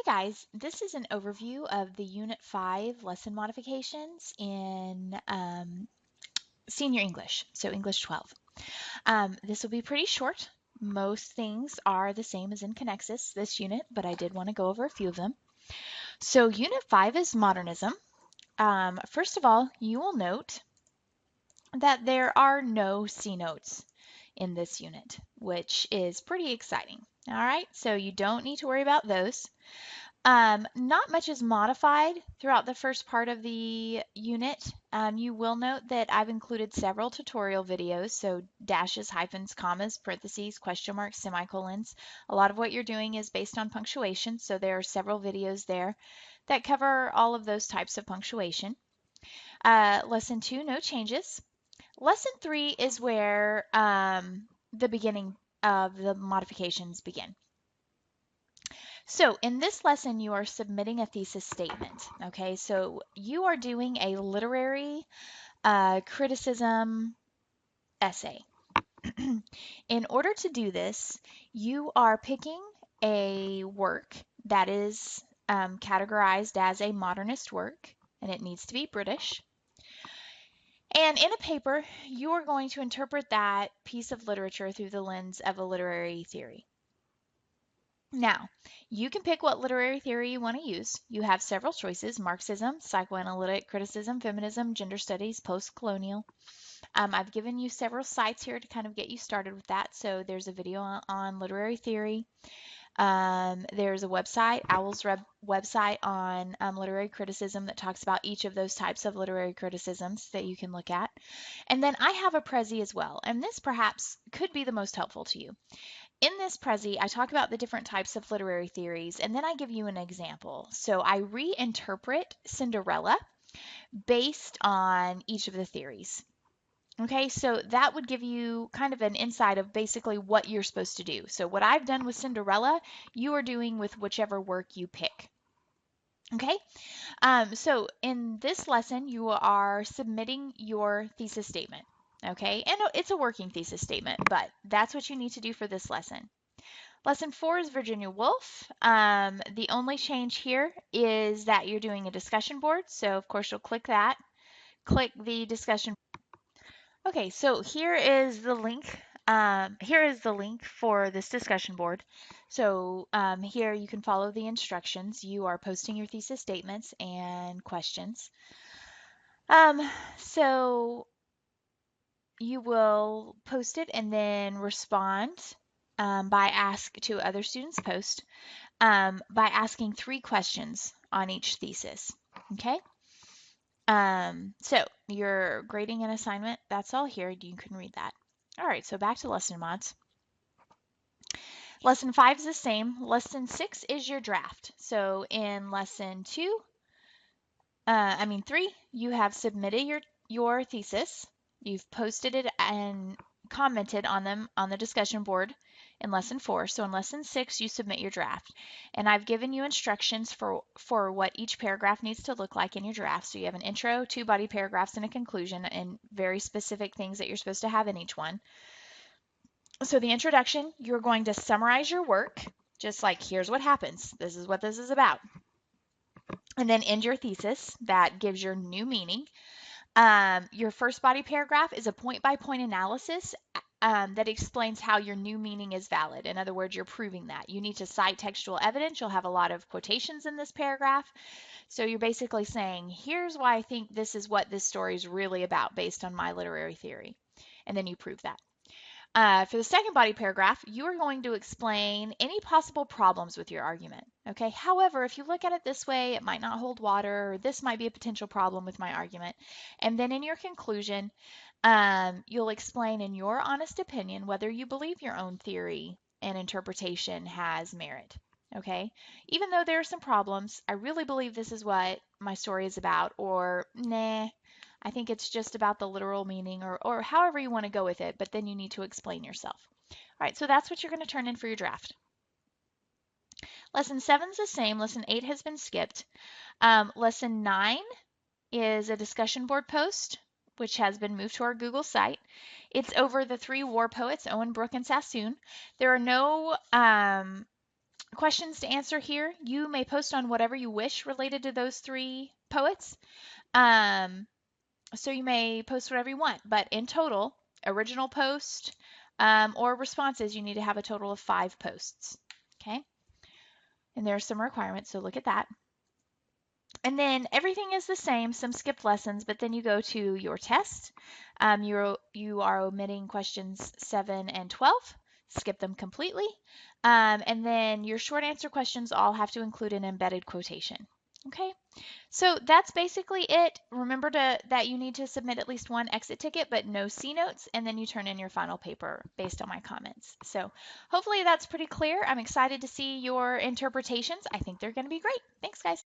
Hey guys, this is an overview of the Unit 5 lesson modifications in Senior English, so English 12. This will be pretty short. Most things are the same as in Connexus, this unit, but I did want to go over a few of them. So Unit 5 is modernism. First of all, you will note that there are no C notes in this unit, which is pretty exciting. All right, so you don't need to worry about those. Not much is modified throughout the first part of the unit. You will note that I've included several tutorial videos, so dashes, hyphens, commas, parentheses, question marks, semicolons. A lot of what you're doing is based on punctuation, so there are several videos there that cover all of those types of punctuation. Lesson 2, no changes. Lesson 3 is where the beginning of the modifications begin. So in this lesson, you are submitting a thesis statement. Okay, so you are doing a literary criticism essay. In order to do this, you are picking a work that is categorized as a modernist work, and it needs to be British. And in a paper, you are going to interpret that piece of literature through the lens of a literary theory. Now, you can pick what literary theory you want to use. You have several choices: Marxism, psychoanalytic criticism, feminism, gender studies, post-colonial. I've given you several sites here to kind of get you started with that. So there's a video on literary theory. There's a website, Owl's website on literary criticism that talks about each of those types of literary criticisms that you can look at. And then I have a Prezi as well, and this perhaps could be the most helpful to you. In this Prezi, I talk about the different types of literary theories, and then I give you an example. So I reinterpret Cinderella based on each of the theories. Okay, so that would give you kind of an insight of basically what you're supposed to do. So what I've done with Cinderella, you are doing with whichever work you pick. Okay, so in this lesson, you are submitting your thesis statement. Okay, and it's a working thesis statement, but that's what you need to do for this lesson. Lesson 4 is Virginia Woolf. The only change here is that you're doing a discussion board. So of course you'll click that. Click the discussion. Okay, so here is the link. Here is the link for this discussion board. So here you can follow the instructions. You are posting your thesis statements and questions. So you will post it and then respond by ask to other students' post by asking 3 questions on each thesis. Okay. So your grading and assignment, that's all here. You can read that. All right, so back to lesson mods. Lesson 5 is the same. Lesson 6 is your draft. So in lesson 3, you have submitted your thesis. You've posted it and commented on them on the discussion board in lesson 4. So in lesson 6, you submit your draft. And I've given you instructions for what each paragraph needs to look like in your draft. So you have an intro, 2 body paragraphs, and a conclusion, and very specific things that you're supposed to have in each one. So the introduction, you're going to summarize your work, just like here's what happens. This is what this is about. And then end your thesis. That gives your new meaning. Your first body paragraph is a point-by-point analysis that explains how your new meaning is valid. In other words, you're proving that. You need to cite textual evidence. You'll have a lot of quotations in this paragraph. So you're basically saying, here's why I think this is what this story is really about based on my literary theory. And then you prove that. For the second body paragraph, you are going to explain any possible problems with your argument. Okay. However, if you look at it this way, it might not hold water, or this might be a potential problem with my argument. And then in your conclusion, you'll explain in your honest opinion whether you believe your own theory and interpretation has merit. Okay. Even though there are some problems, I really believe this is what my story is about, or nah, I think it's just about the literal meaning, or however you want to go with it, but then you need to explain yourself. All right, so that's what you're going to turn in for your draft. Lesson 7 is the same. Lesson 8 has been skipped. Lesson 9 is a discussion board post, which has been moved to our Google site. It's over the 3 war poets, Owen, Brooke, and Sassoon. There are no questions to answer here. You may post on whatever you wish related to those three poets. Um, so you may post whatever you want, but in total, original post or responses, you need to have a total of 5 posts. Okay. And there are some requirements, so look at that. And then everything is the same, some skipped lessons, but then you go to your test. You are omitting questions 7 and 12, skip them completely. And then your short answer questions all have to include an embedded quotation. Okay, so that's basically it. Remember that you need to submit at least one exit ticket, but no C notes, and then you turn in your final paper based on my comments. So hopefully that's pretty clear. I'm excited to see your interpretations. I think they're going to be great. Thanks, guys.